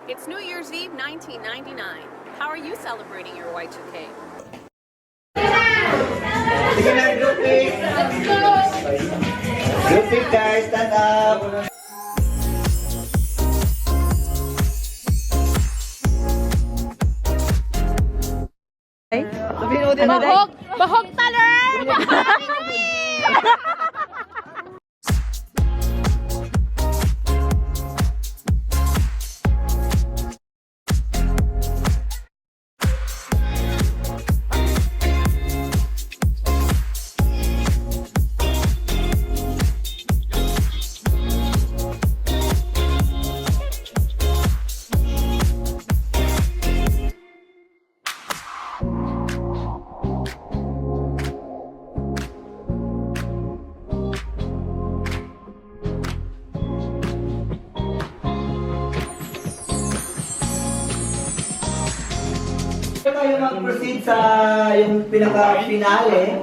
It's New Year's Eve 1999. How are you celebrating your Y2K? Sige na, group pic. Group pic guys, stand up. Bahog! Bahog taler! Tayo mag-proceed sa yung pinaka-finale,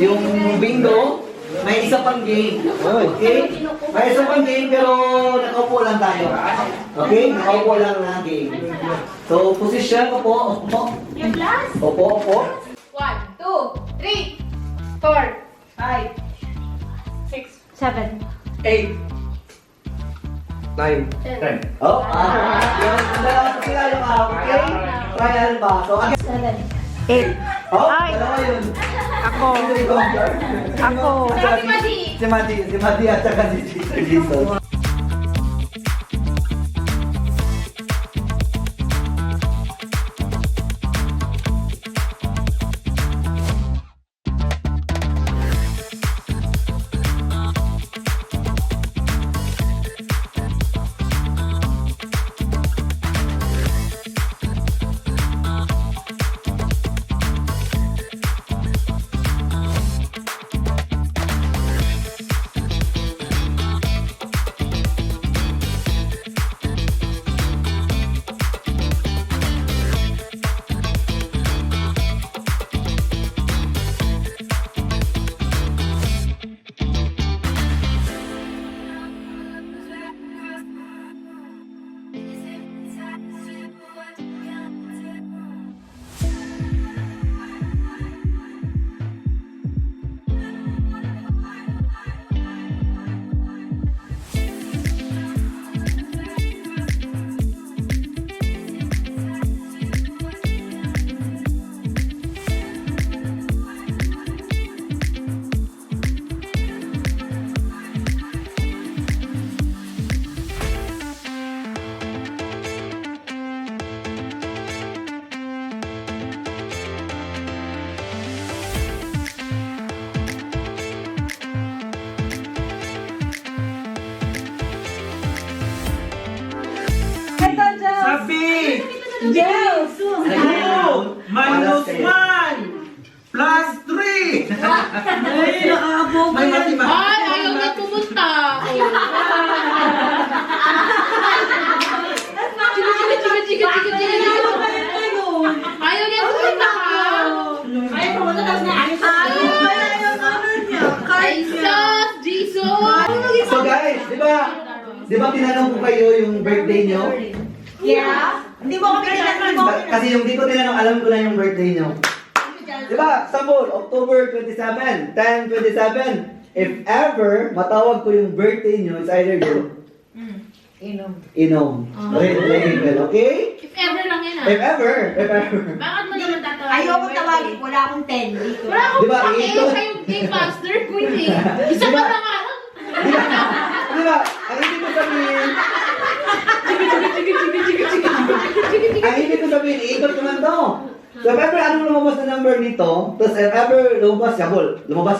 yung bingo. May isa pang game. Okay? May isa pang game pero nakaupo lang tayo. Okay? Nakaupo lang na game. So, position, opo, opo. Yung last? Opo, opo. 1, 2, 3, 4, 5, 6, 7, 8, 9, 10, Oh, yung dalawa sa sila yung okay? Trial ba? So, again. 7, 8. Oh, Ay. dalawa yun. Ako. Ako. Si Madi at saka si Jesus. Sabi! Yes! Ayun! Minus 1! Plus 3! Ay, nakakabog! May matematika! Ay, ayaw na pumunta. Chiga. Ayaw niya pumunta ka. Ayaw pumunta tapos na ayos sa Ay, sus! Jesus! So guys, di ba tinanong ko kayo yung birthday nyo? Yeah? Hindi mo kami tinanong. Kasi yung di ko tinanong, alam ko na yung birthday nyo. Di ba? Example, October 27, 10/27. If ever matawag ko yung birthday nyo, it's either you inom. Red label, okay? If ever lang yan If ever. Bakit mo naman tatawagin? Ayaw ko tawagin. Wala akong 10 dito. Wala akong Di ba, pakialam ito- kayong game master, queen eh. Isa pa na nga. Di ba? Ang ibig ko sabihin, iikot ko man to. So if ever anong lumabas na number nito, tapos if ever lumabas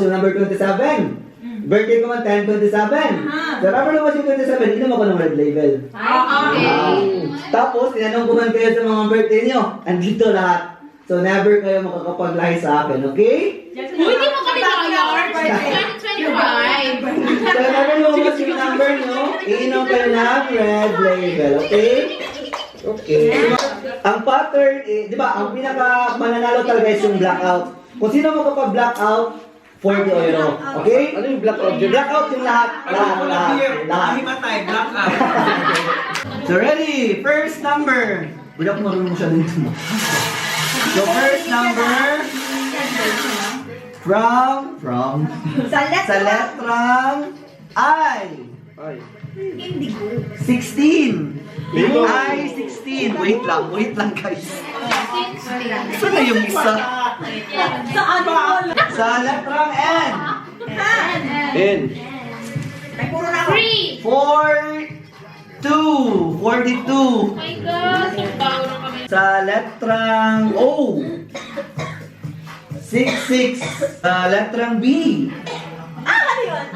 yung number 27. Birthday ko man 10/27. So if ever lumabas yung 27, inom ako ng red label. Okay. Tapos, tinanong ko man kayo sa mga birthday nyo. Andito lahat. So never kayo makakapag-lie sa akin, okay? Uy, di mo kami liar. 2025. So if ever lumabas yung number nyo, iinom kayo ng red label, okay? Okay. Ang pattern, di ba, ang pinaka mananalo talaga is yung blackout. Kung sino makapag-blackout, 40 euro. Okay? Ano yung blackout? Yung blackout yung lahat. Ano yung Lahat. Himatay, blackout. So ready, first number. Wala ko marunong siya dito mo. So first number from Sa sa letrang I. 16. I 16. Wait lang guys. Saan na yung isa? Saan ba? Sa letrang N. N. Ay, puro na ako. 42. My God, ang bago ng kami. Sa letrang O. 66. Sa letrang B. Ano yun?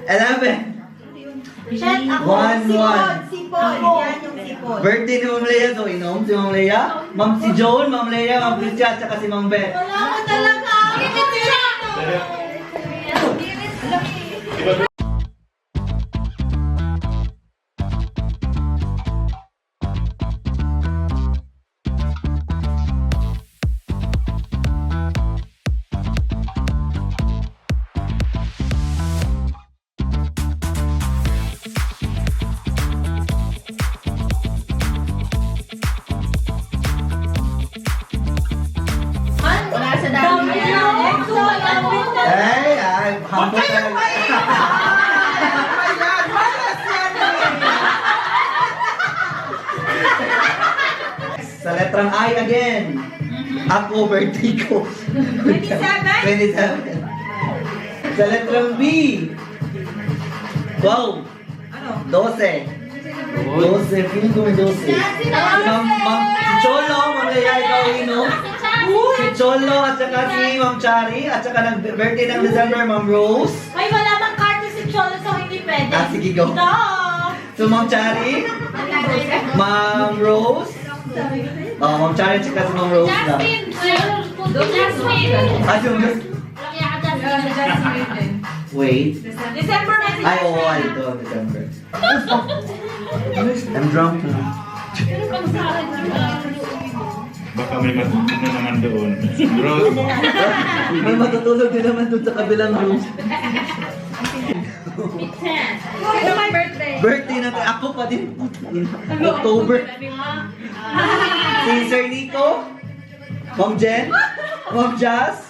11. Shut ako. 1-1. Sipon. Yan yung sipon. Birthday ni Ma'am Leia. So, inom si Ma'am Leia. Si Joan, Ma'am Leia, Ma'am Christian, at saka si Ma'am Beth. Wala ko talaga. Wala sa dami. Ay, humble talaga. Sa letrang I again. Ako, birthday ko. 27. Sa letrang B. 12. 12. 12. Feeling ko may 12. Si Cholo, Ma'am Leia, ikaw inom. Si Cholo at saka si Ma'am Chari at saka nag-birthday ng December, Ma'am Rose. Ay, wala bang carte si Cholo so hindi pwede. Sige, go. So, Ma'am Chari, Ma'am Rose. Ma'am Chari at saka si Ma'am Rose na. Jasmine! Yung just... Laki ka, Jasmine. Wait. December na si Ay, oo, ay, ito, December. I'm drunk na. Pero pag sa akin, Baka may matutulog na naman doon. Bro, May matutulog din naman dun sa kabilang room. It's my birthday. Birthday natin. Ako pa din. October. Si Sir Nico, Ma'am Jen, Ma'am Jazz,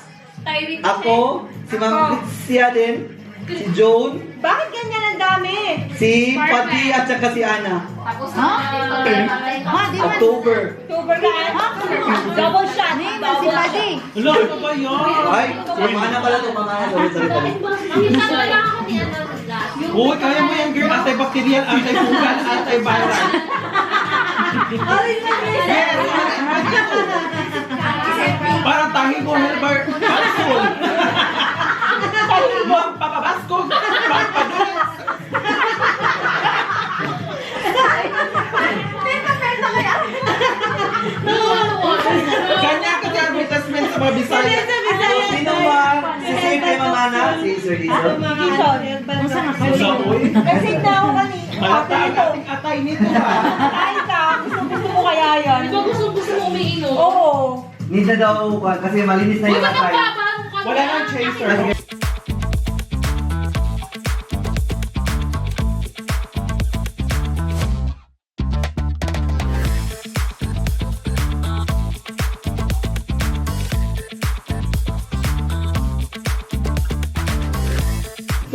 ako, si Ma'am Sia din, si Joan, Bakit ganyan ang dami? si Pati at saka si Ana. Tapos na. October. October ka? Double shot. Double shot. Wala, ano ba yun? Ay, mamana pala ito, mamana. Sorry. Minsan na lang ako ni ano, Jasmine. Uy, kaya mo yan, girl. Antibacterial, antifungal, antiviral. Parang tahi ko, Helbar. Baskol. Tahi mo ang papabaskol. Papadol. Kanya ka sa advertisement sa mga Bisaya. Sino ba? Si Simple Mamana? Si Sir Lizzo? Sa uy. Kasi na ako kanina. Malata ang ating atay nito ha. Kain ka. Gusto mo kaya yan? Di ba gusto mo umiinom? Oo. Need na daw kasi malinis na Uy, yung ba't atay. nagbabahan mo ka? Wala nang chaser.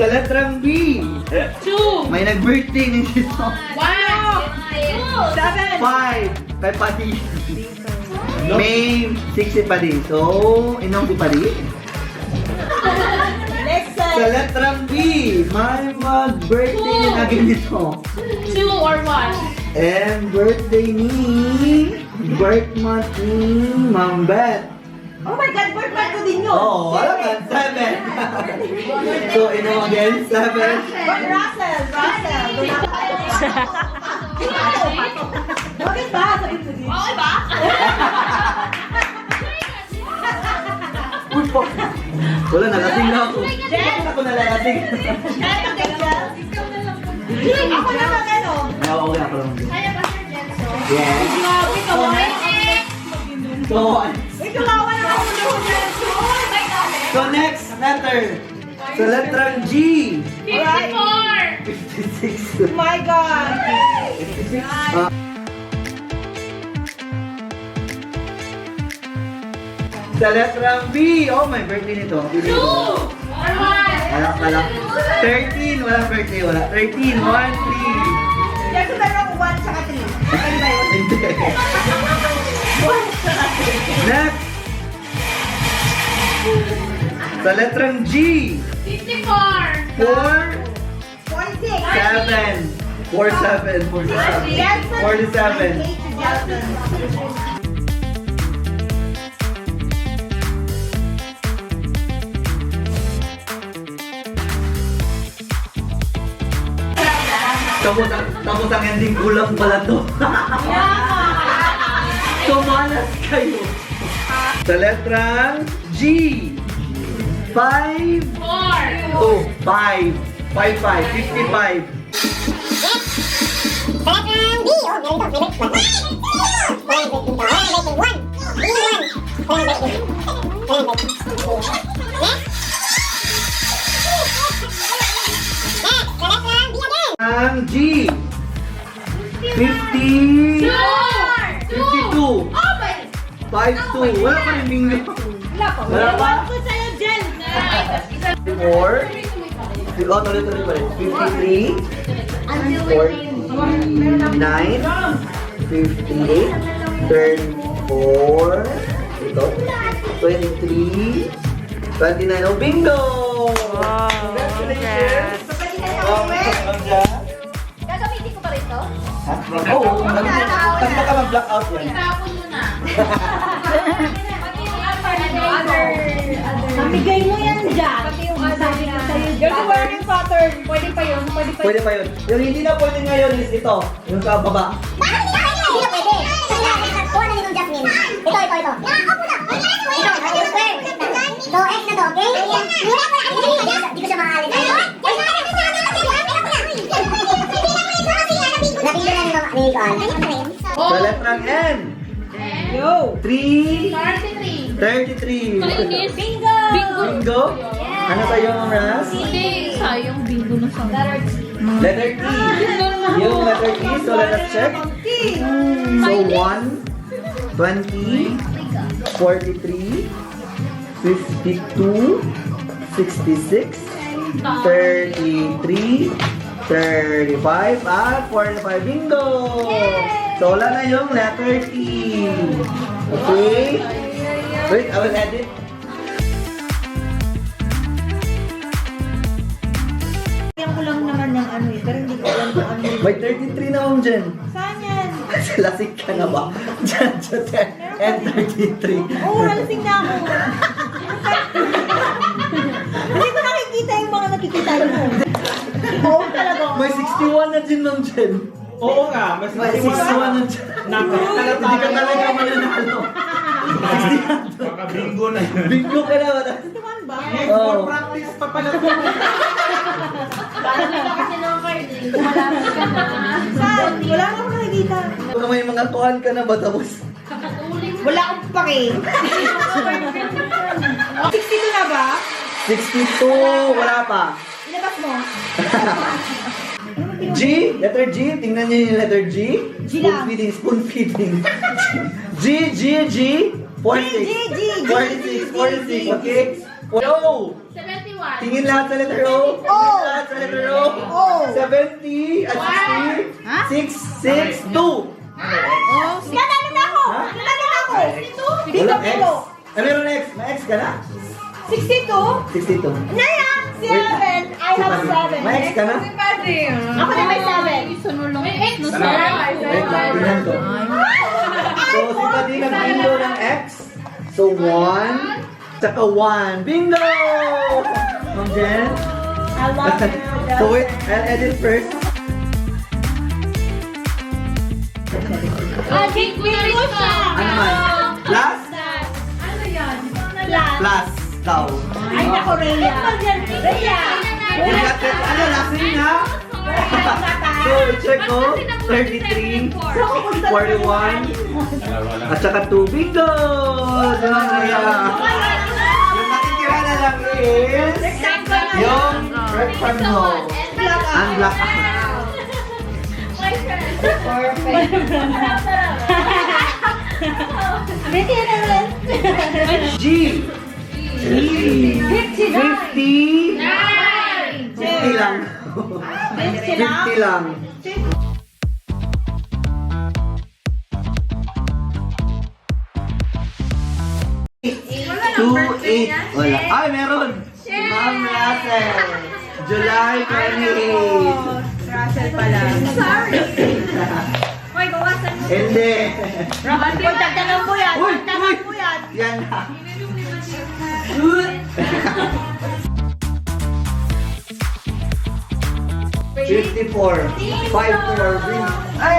Sa letrang B, 2, may nag-birthday ni Tito. 1, 2, 7. 5, kay Pati. May 6 si Pati. So, inom si Pati. Next Sa time. letrang B, may mag-birthday ni Naging Nito. 2 or 1. And birthday ni... birth month ni Ma'am Beth. Oh my God, birthday ko din yun. Oh, wala ka, 7. So, inom again, 7. Russell. Bakit ba? Sabi ko din. Okay ba? Uy, po. Wala, nalasing na ako. Bakit ako nalasing? Ako naman ano. Oo, okay ako lang. Kaya ba, Sir Jenso? Yes. Grabe ka ba? So, Uy, tumawa na ako ng so next letter. Sa letrang G. 54! 56. My God! Sa letrang B. Oh, my birthday nito. Wala. 13. Walang birthday. Wala. 13. 1, 3. Yan ko meron ako 1 tsaka 3. Ano ba yun? Hindi. Next. Sa letrang G. 54. 4, 46. 7. 47. 47. 47. Tapos ang ending kulang pala to. So malas kayo. Sa letrang G. 5. 4. Oh, 5. 55. Ang G. 50. 52. 52. Wala pa rin bingo. Wala pa? Ako sa'yo, Jen. 4. Oh, tuloy-tuloy pa rin. 53. 49. 58. 34. Ito. 23. 29. Oh, bingo! Congratulations! Oh, may kasama dyan. Gagamitin ko pa rin to? Ha? Oo. Kasi baka mag-blackout yan. Itapon mo na. Mamigay mo yan dyan. Pati yung sabi ko sa'yo. Yung wearing pattern. Pwede pa yun. Pwede pa yun. Yung hindi na pwede ngayon is ito. Yung sa baba. Bakit hindi na pwede? Kasi kuha na nitong Jasmine. Ito. Ito, yung square. So, X na to, okay? Hindi ko siya mahalin. Napili na ni Mama Nicole. Sa letrang N. Yo! 3. 33. 33. Bingo! Bingo? Ano sa'yo, Ma'am Ras? Hindi. Sayang bingo na sa Letter T. Yung letter T, so let us check. So 1, 20, 43, 52, 66, 33, 35, at 45. Bingo! So wala na yung letter T. Okay? Wait, I will edit. Yung ko lang naman ng ano eh, pero hindi ko alam kung ano yun. May 33 na akong dyan. Saan yan? Lasik ka na ba? Dyan, and 33. Oo, nalasing na ako. Hindi ko nakikita yung mga nakikita niyo. Oo, talaga. May 61 na din ng Jen. Oo nga, mas May 61 na dyan. Hindi ka talaga mananalo. Baka bingo na yun. Bingo ka na ba? Tuwan ba? Oh. Practice pa pala. Kasi ng card eh. Malapit ka na. Saan? Wala na akong nakikita. Kung may mga kuhan ka na ba tapos? Wala akong pake. 62 na ba? 62, wala pa. Ilabas mo. G, letter G, tingnan niyo yung letter G. G lang. Spoon feeding. G, 46. 46, okay? O! 71. Tingin lahat sa letter O. Tingin lahat sa letter O. O. 70 at 60. 6, 6, 2. Nanalo na ako! Ha? Nanalo na ako! Walang X. Meron X. May X ka na? 62? 62. Naya! 7! I have 7. May X ka na? Ako na may 7. May X na Wait lang, tingnan ko. So, si Pati nag-bingo ng X. So, 1, tsaka 1. Bingo! Ma'am Jen? I love you. So, wait, I'll edit first. Bingo siya. Ano man? Plus? Ano yan? Plus daw. Ay, nako, Rhea. Rhea! Ano, lasing ha? So, check ko. 33, 41, at saka 2. Bingo! Diba kaya? Yung nakikira na lang is yung red pan mo. Unblock. Pretty naman. G. 50. 50 lang. 50 lang. Two, eight. Wala. Ay, meron. Si Ma'am Russell. July 28. Russell pala. Hoy, bawasan mo. Hindi. Hoy, tagtagan mo yan. Uy, Tagtagan mo yan. Yan. $54. 54. Ay!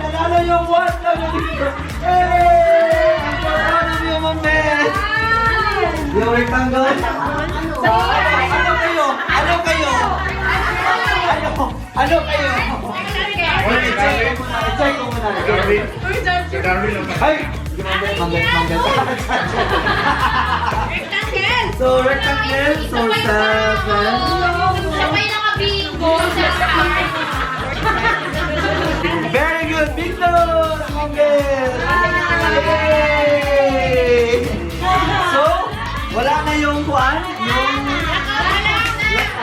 Nanalo yung one lang dito. Ay! Ang pagkano mo yung mambes. Yung rectangle? Ano kayo? Ano kayo? Ano kayo? Okay, check ko muna. Check ko muna. Si Darwin lang. Ay! Mambes. So, rectangle. So, 7. Sabay nakabingo sa heart. Very good, Victor! Mongel! Yay! So, wala na yung kuan,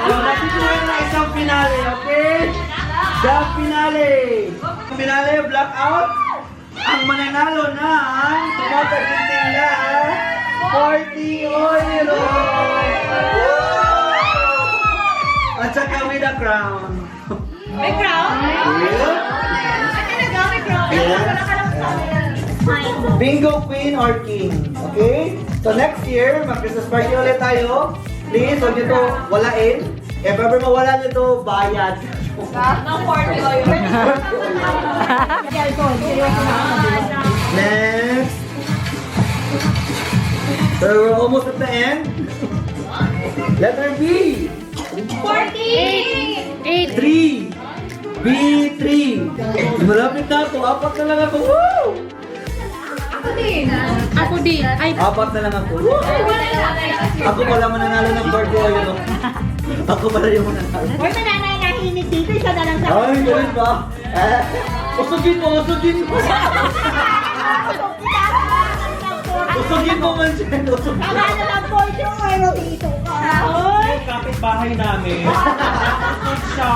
yung natituloy na isang finale, okay? The finale! Finale, blackout. Ang mananalo na ang tumataginting na 40 euro! At saka with a crown. May crown? Yeah. Talaga, may crown. Yes. Bingo queen or king. Okay? So next year, mag-Christmas party ulit tayo. Please, huwag nyo to walain. If ever mawala nyo to, bayad. Ng 40 oil. Next. So we're almost at the end. Letter B. 48. 3. B3. Malapit na ako. Apat na lang ako. Woo! Ako din. Ay, Apat na lang ako. Woo! Ako pala mananalo ng birthday oil. Ako pala yung mananalo. Hoy, mananay nahinig dito. Isa na lang sa Ay, ganun ba? Usugin mo, usugin mo. Usugin mo man siya. Usugin mo. Akala lang po yung ano dito ka. Yung kapitbahay namin. Siya.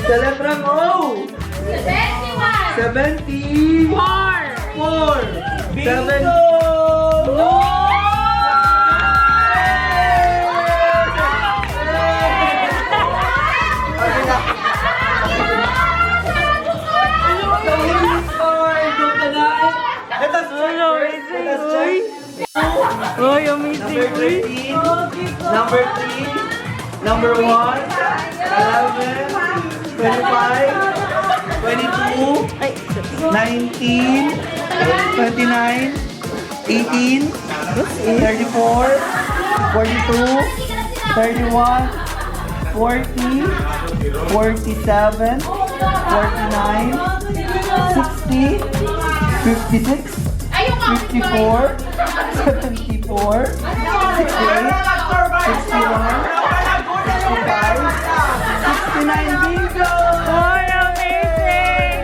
Celebra mo! 70! 4! 7! Oh, amazing. Number 3, number 1, 11, 25, 22, 19, 29, 18, 34, 42, 31, 40, 47, 49, 60, 56, 54, 74, 68, 61, 65, 69, bingo! Oh, amazing.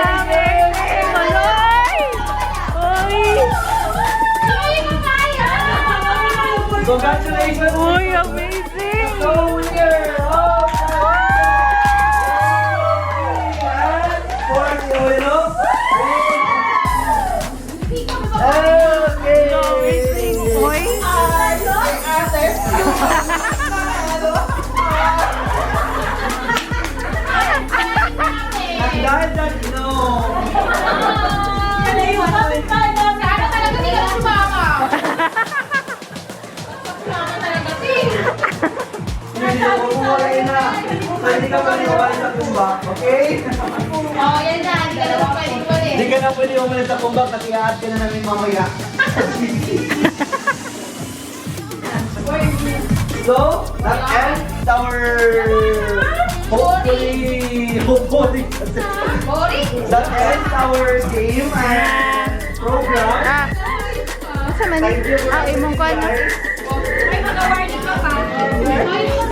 Amazing. Aloy. Oy. Congratulations! Uy, amazing. So winner of Amazing. Uy. Dahil dyan, no. Sana talaga di ka sumama. Hindi ko kumulay na. So, hindi ka paniwala sa kumbak, okay? Oh, yan na. Hindi ka naman pwede ulit. Hindi ka na pwede umalis sa kumbak kasi i-add ka na namin mamaya. So, that ends our hopefully Boring. that ends our game and program. Sa man. Thank you for Imong ko na. guys. Ay, mag-warning ka pa.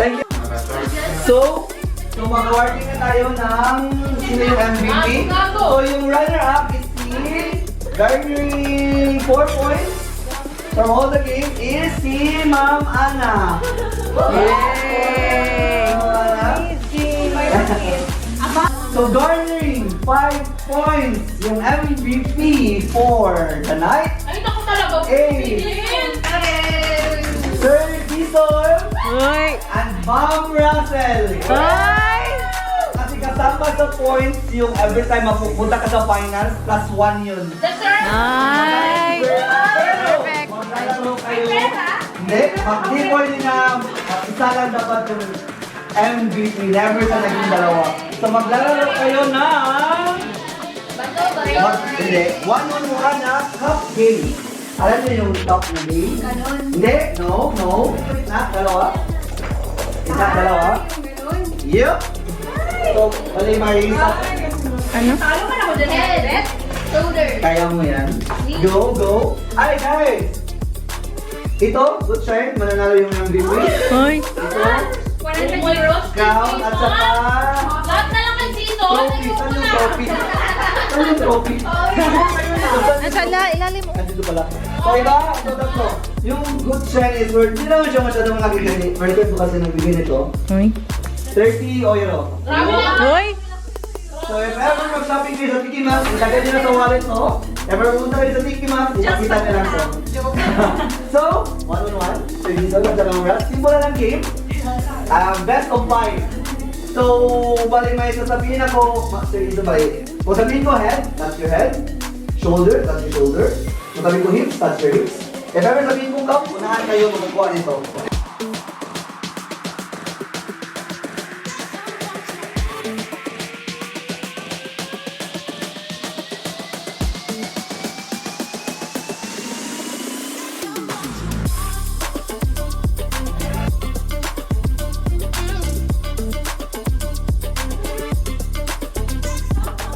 Thank you. So mag-awarding na tayo ng sino yung MVP. So yung runner-up is si garnering 4 points from all the games is si Ma'am Ana. Yay! So garnering 5 points yung MVP for the night. Ay, naku talaga. Sir Dizon Uy! and Ma'am Russell. Ay! Kasi kasama sa points yung every time mapupunta ka sa finals, plus 1 yun. Yes, sir. Ay! Perfect! Maglalaro kayo. Hindi, hindi pwede na isa lang dapat yung MVP, never sa naging dalawa. So maglalaro kayo na hindi, one-on-one na cup game. Alam niyo yung top na game? Hindi, no. Na, dalawa. Isa, dalawa. Yup! So, bali Marisa. Ano? Talo ka na ko dyan. Head. Shoulder. Kaya mo yan. Go! Ay, guys! Ito, good shine. Mananalo yung MVP. Uy! Ito, 100 euros. crown at saka Lahat na lang kay Sino. trophy. Saan yung trophy? Saan yung trophy? Nasa ilalim mo. Nandito pala. So, iba, ito tatlo. Yung good shine is worth, hindi naman siya masyadong nabigyan. Market ko kasi nagbigay nito. Uy! 30 euro. Grabe lang. Uy! So, if ever mag-shopping kayo sa Tiki Max, ilagay nyo na sa wallet mo. If ever pumunta kayo sa Tiki Max, ipakita nyo lang to. So, one-on-one. So, dito lang sa camera. Simple lang game. Best of 5. So, bali may sasabihin ako, Master dito bali. Kung sabihin ko head, that's your head. Shoulder, that's your shoulder. Kung sabihin ko hips, that's your hips. If ever sabihin ko cup, unahan kayo magkukuha nito.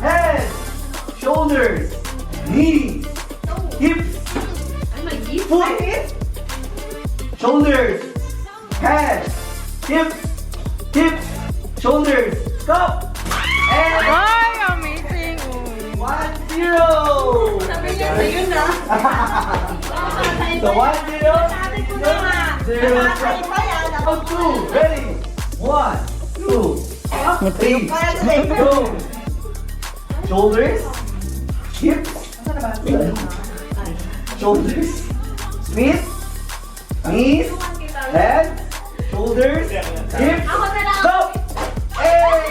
Head, shoulders, knees, hips, foot, shoulders, head, hips, shoulders, cup, and Ay! Amazing! 1-0. Sabi niya sa'yo na. So 1-0, 0. Round 2, ready? 1, 2, 3, go. Shoulders, hips, shoulders, feet, knees, head, shoulders, hips, cup. Hey!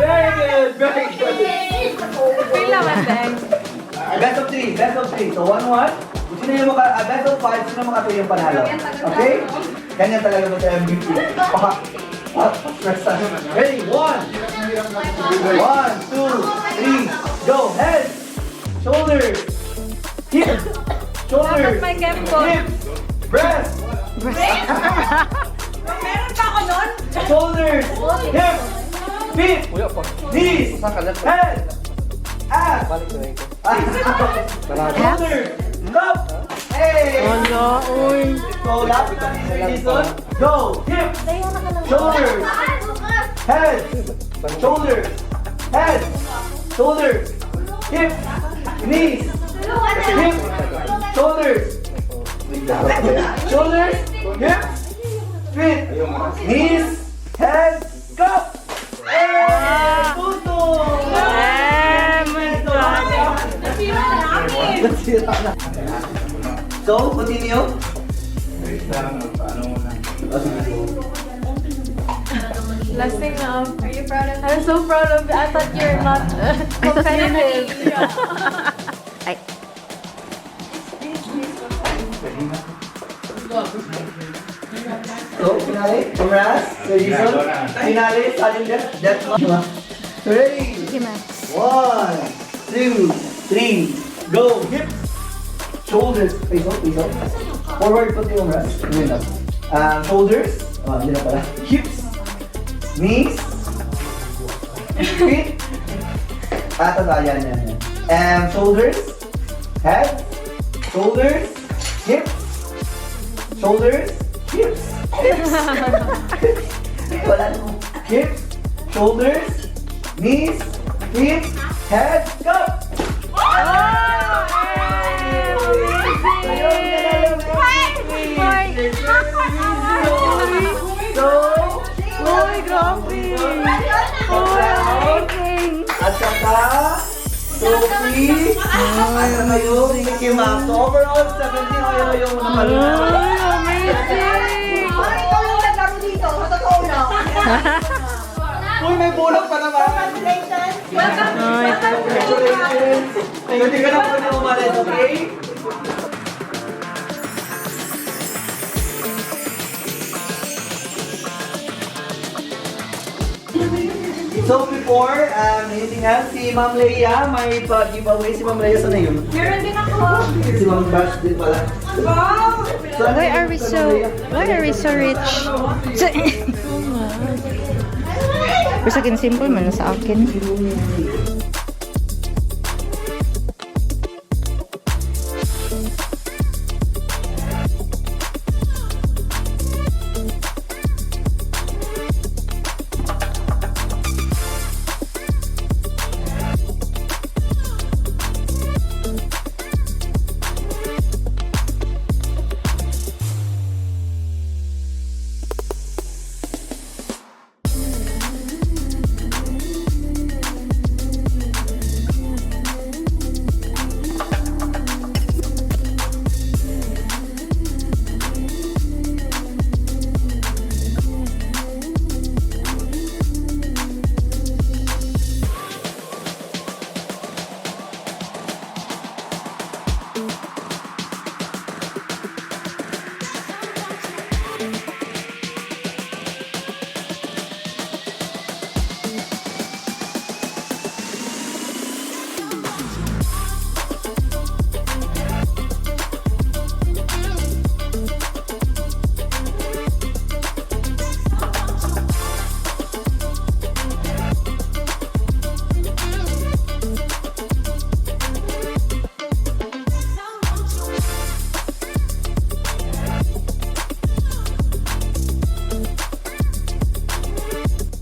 Very good, very good. Pila man din. Best of 3. So 1-1. Kung sino yung best of 5, sino makatuloy yung panalo. Okay? Ganyan talaga ba sa MVP? Ready? 1, 2, 3, go. Head, shoulders, hips, shoulders, Dapat may kempo. hips, breast, Meron pa ako nun. shoulders, hips, feet, knees, head, ass, shoulders, cup. Hey! Wala! Uy! So, lapit na ni Sir Jason. Go! Hips, shoulders, head, shoulders, head, shoulders, hips, knees, hips, shoulders, shoulders, hips, feet, knees, head, cup. Hey! Puto! Nasira na. So, continue. Last thing, are you proud of me? I'm so proud of you. I thought you're not competitive. Ay. So, finale. Congrats. Sir Jason. Finale. Sudden death. Ready? 1, 2, 3. Go. Hips. Shoulders. Face up. Forward pati yung rest. Shoulders. Hindi na pala. Hips. Knees. Feet. Yan. Shoulders. Head, shoulders, hips, shoulders, hips, hips. Wala na. Hips, shoulders, knees, feet, head, go! At saka, Sophie, at saka yung Mickey Mouse. So overall, 17 yung nakalunod. Ikaw yung naglaro dito. Totoo na. Uy, may bulak pa naman. Congratulations. Congratulations. Hindi ka na po na umalis, okay? So before, anything else? Si Ma'am Leia, may pa-giveaway si Ma'am Leia. Saan na yun? Meron din ako. Si Ma'am Bash din pala. Wow! So, ano Why yun, are we Ma'am so Leia? rich? Pero sa akin simple man sa akin.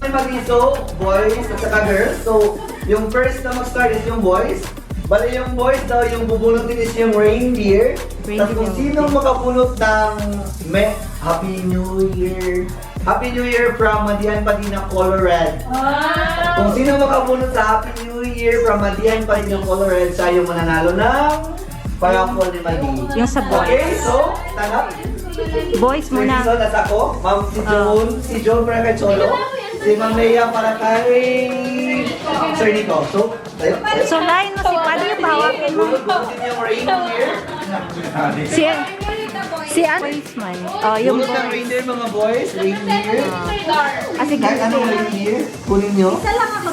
Mag-iso, boys at saka girls. So, yung first na mag-start is yung boys. Bali yung boys daw, yung bubunutin is yung reindeer. Tapos kung sino makabunot ng Happy New Year. Happy New Year from Madian Padina Color Red. Kung sino makabunot sa Happy New Year from Madian Padina Color Red, siya yung mananalo ng paraffle ni Madi. Yung sa boys. Okay, so, tanap. Boys muna. So, nasa ako, Ma'am si John para kay Cholo. Si Ma'am Leia para kay Sir Nico. So, tayo. So, line mo si Paddy yung hawakin mo. Bunutin yung reindeer. Si Policeman. Oh, yung Bunot ng boys. reindeer mga boys. Reindeer. Sige. Kahit anong reindeer, kunin nyo. Isa lang ako.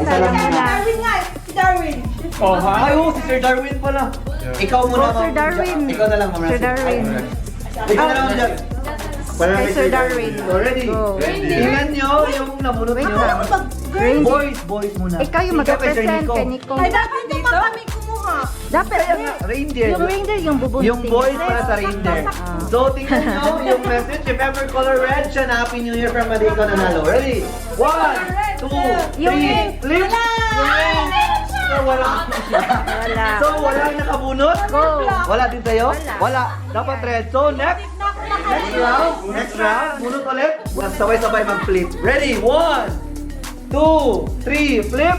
Isa lang muna. Darwin nga. Si Darwin. Oh, ha? Ay, si Sir Darwin pala. Ikaw muna, Oh, Sir Ma'am. Darwin. Ikaw na lang, Ma'am. Sir Darwin. Ikaw na lang, Ma'am. Jack. Para Kay Sir Darwin. Ready? Go. Tingnan nyo yung nabunot Wait nyo. lang. Boys muna. Ikaw yung kay Sir mag-represent Nico. kay Nico. Ay, dapat dito kami kumuha. Dapat Kaya nga, reindeer. yung reindeer yung bubuntin. Yung boys para sa reindeer. So, tingnan nyo yung message. If ever color red siya na Happy New Year from Madiko Nanalo. Ready? 1, 2, 3, flip! So, wala. Wala. So, wala nakabunot? Go. Wala din tayo? Wala. Wala. Dapat red. So, next round. Next round. Bunot ulit. Sabay-sabay mag-flip. Ready? 1, 2, 3, flip!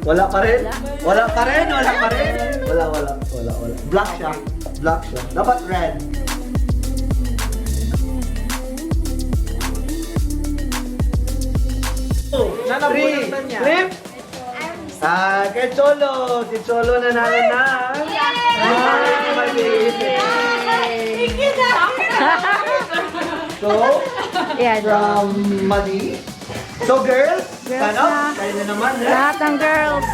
Wala pa rin. Wala pa rin. Wala pa rin. Wala. Black siya. Black siya. Dapat red. Three, flip! Kay Cholo. Si Cholo nanalo na. So, Yeah, from Madi. So, girls, stand up. na. Kayo na naman, ha? lahat ng girls.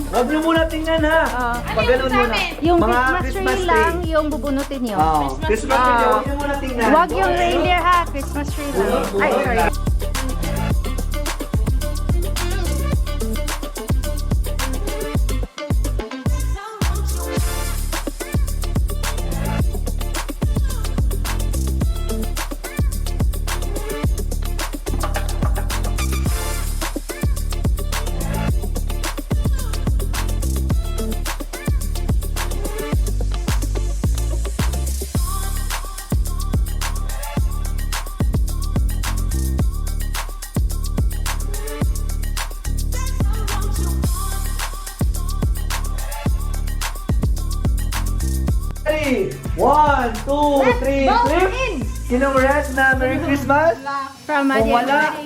Huwag niyo muna tingnan, ha? Pag ganun muna. Yung Mga Christmas tree lang yung bubunutin nyo. Christmas tree. Huwag niyo muna tingnan. Huwag yung reindeer ha, Christmas tree lang. Ay, sorry. 3, flip. Sinong red na Merry Christmas? From Kung wala,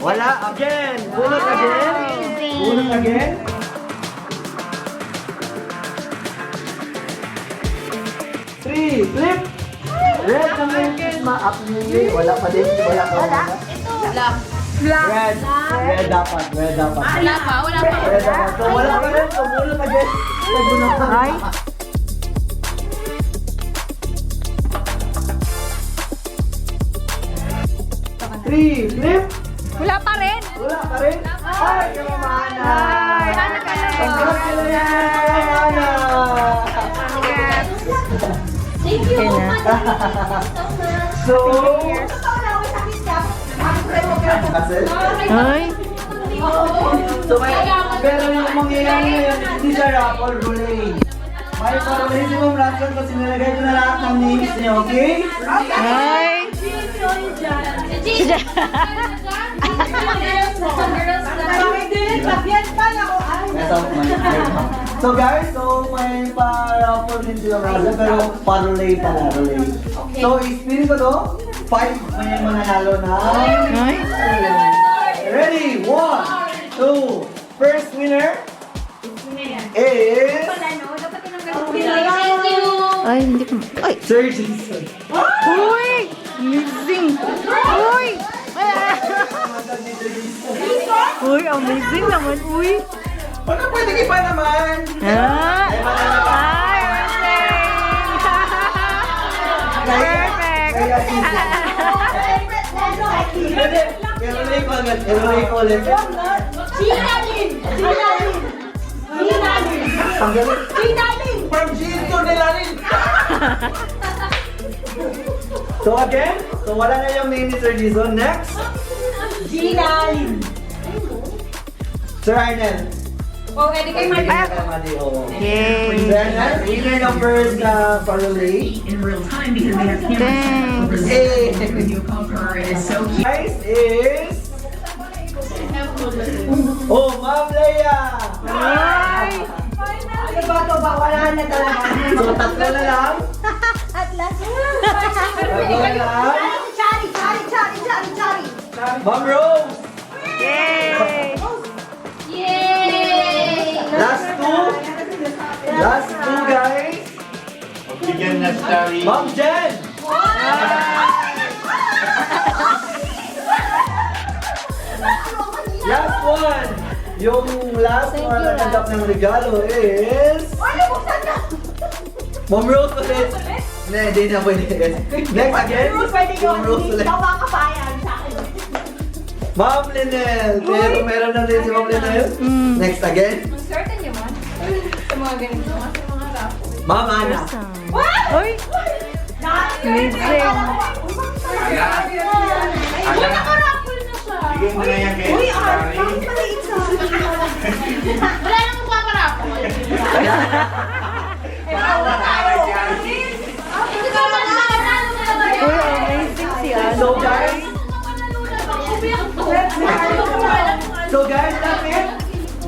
wala. Again. Bunot again. Bunot again. Three, flip. Red na Merry Christmas. Up New Year. Wala pa din. Wala pa. Red. Red dapat. Red dapat. Wala pa. Red dapat. So wala pa rin. So bunot again. Ay. Three, flip. Wala pa rin. Wala pa rin. Ay, kamamana. Ay, ano ka na ba? Kamamana. Thank you. So, Ay. so pero yung mangyayari ngayon, hindi siya raffle relay. May parulay si Ma'am Ransom kasi nilagay ko na lahat ng names niya, okay? Ay. So guys, so may pa-raffle din sila Ransom pero parulay pala, relay. So, spin ko to, 5 may mananalo na. Ay. Ready? 1, 2, first winner is Ay, hindi ko. Ay. Sir Jason. Uy! Amazing! Uy! Uy, amazing naman, uy! Baka pwede iba naman. Ah! Ay, perfect! Kaya Erolay ko agad. Erolay ko ulit. Ang galing. From G's to Nilarin. So again, so wala na yung name ni Sir Jason. Next. Sir Arnel. Pwede kayo Yay! Yay! Then, winner ng first parolay. Thanks! Hey! Guys is... Oh, Ma'am Leia! Ay! Ano ba ito ba? Wala na talaga. So, tatlo na lang. Tatlo na lang. Ma'am Rose! Yay! Last two. Last two, guys. Bigyan na Starry. Ma'am Jen! Last one. Yung last one na nagdap ng regalo is... Ma'am Rose ulit. Hindi na pwede. Next again. Ma'am Rose ulit. Ma'am Linel. Pero meron na din si Ma'am Linel. Next again. Certain yun man. Sa mga ganito. Sa mga raffle. Ma'am Ana. Uy! Amazing! Bigyan mo na yan kay Starry. Wala nang magpaparaffle. Uy, amazing si Ano. So guys, that's it.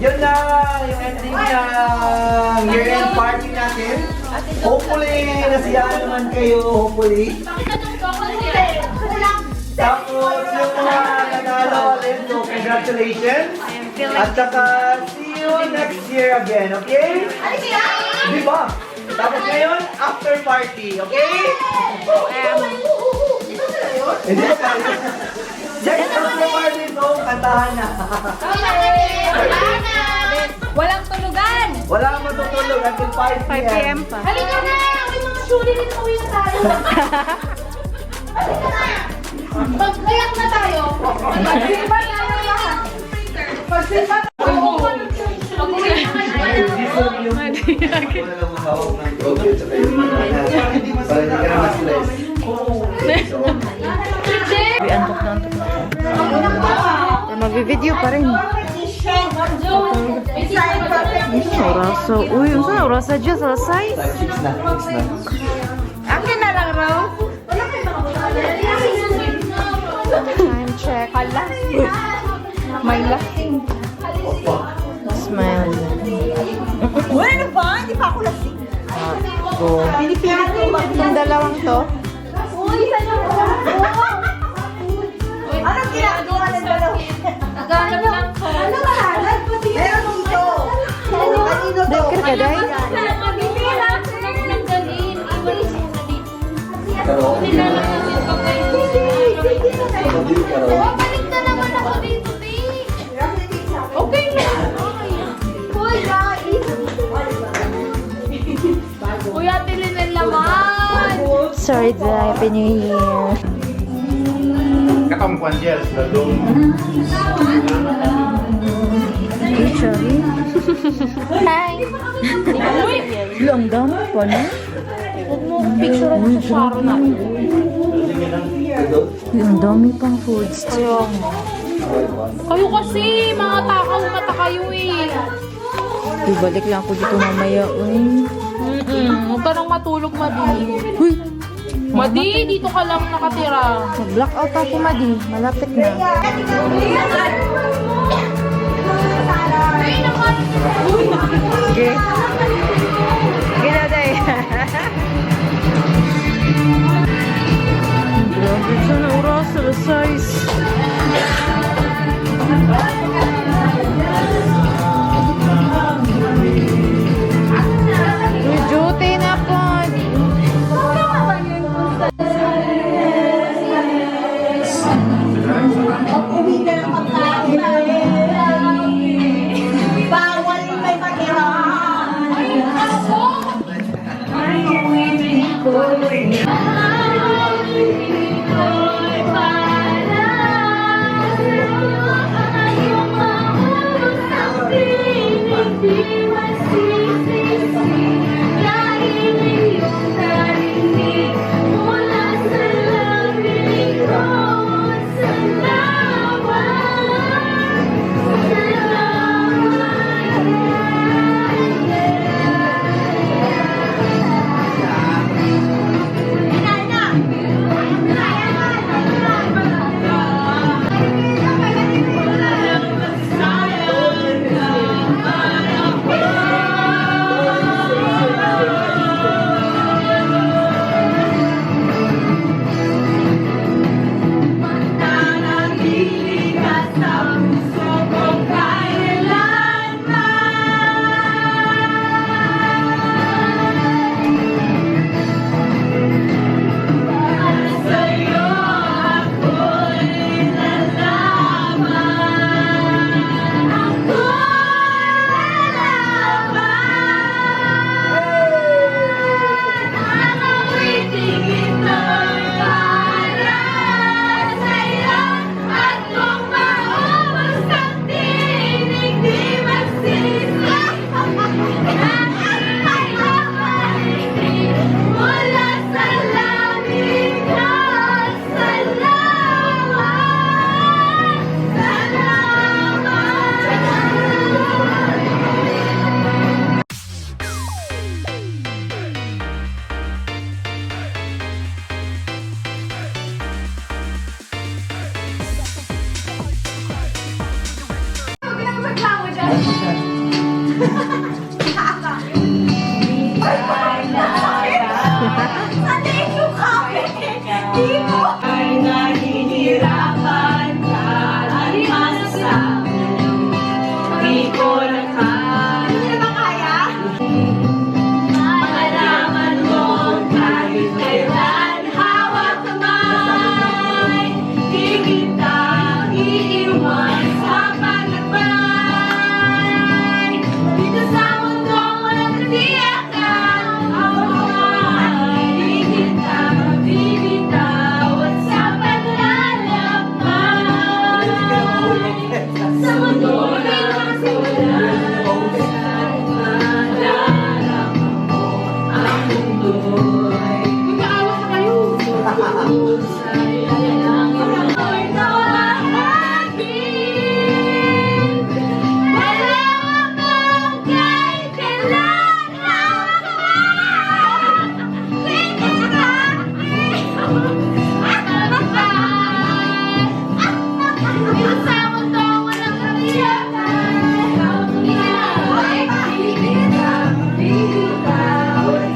Yun na yung ending ng year-end party natin. Hopefully, nasiyahan naman kayo. Hopefully. Tapos yung mga nanalo ulit. So congratulations. At saka see you next year again. Okay? Di ba? Tapos ngayon, after party. Okay? Hindi pa tayo. Next after party, so kantahan na. Walang tulugan. Wala kang matutulog until 5 5 p.m. pa. Halika na! May mga shuri dito, uwi na tayo. Halika na! Magkayak na tayo. Magsimba tayo lahat. Magsimba tayo. Antok na antok na. Pero magbi-video pa rin. Orasa. Uy, yung saan orasa dyan? Salasay? 6 na. Akin na lang raw. Time check. Hala. May lasing. Smile. Wala na ba? Hindi pa ako lasing. ko. Yung dalawang to. Anong ginagawa ng dalawa? Naghanap lang ko. Ano mahalag? Meron dito. Kanino to? Dekir ka, Day? Pero, Balik na naman ako dito, Tay. Okay lang. Hoy, guys. Kuya, tilin ng laman. Sorry, Day. Happy New Year. Katong Juan Jels, lalong. Actually. Hi! Ang dami pa na. Huwag mo picture mo sa Sharon na. Ang dami pang foods. Kayo kasi, mga takaw mata kayo eh. Ibalik lang ako dito mamaya. Uy. Huwag ka nang matulog, Madi. Uy! Madi, dito ka lang nakatira. Mag-blackout ako, Madi. Malapit na. Sige. Sige na, Day. Grabe siya na oras. Alas 6. Uy, duty na po. Uwi ka ng pagkain. Bawal may patira.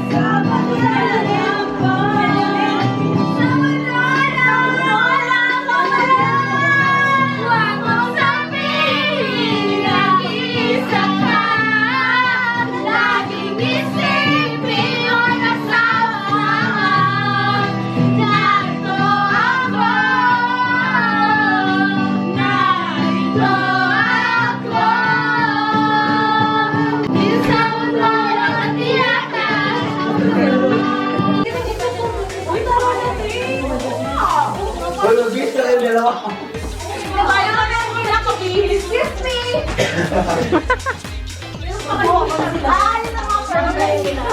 Sama Oh, nag-wish na rin dalawa. Ayaw na lang nila kabihis. Excuse me! Ayaw na mga birthday na.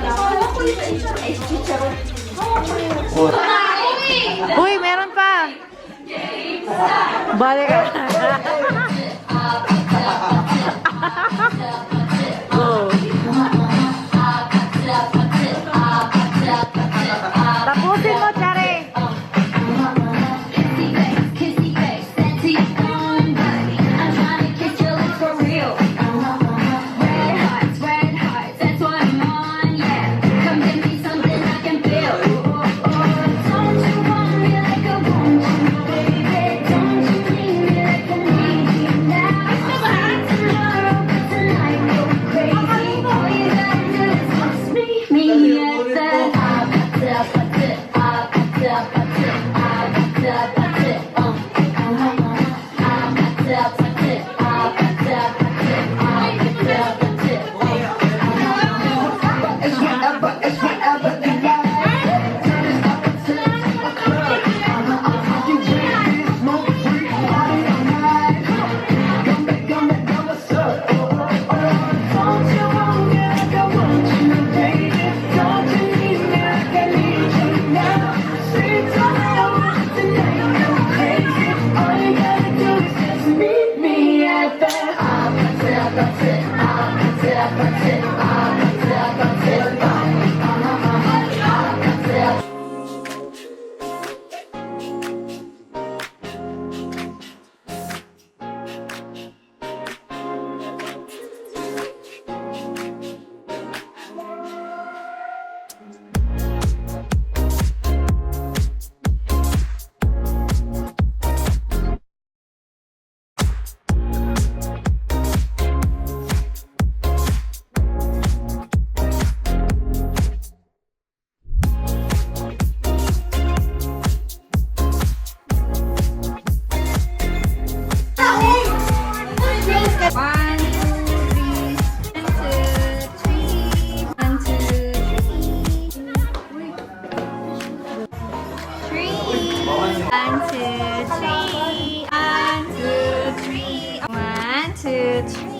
Ayaw ko yung picture. Ay, chicharon. Uy, meron pa. Balik ka. Go. Tapusin mo, Chare. One, two, three. One, two, three.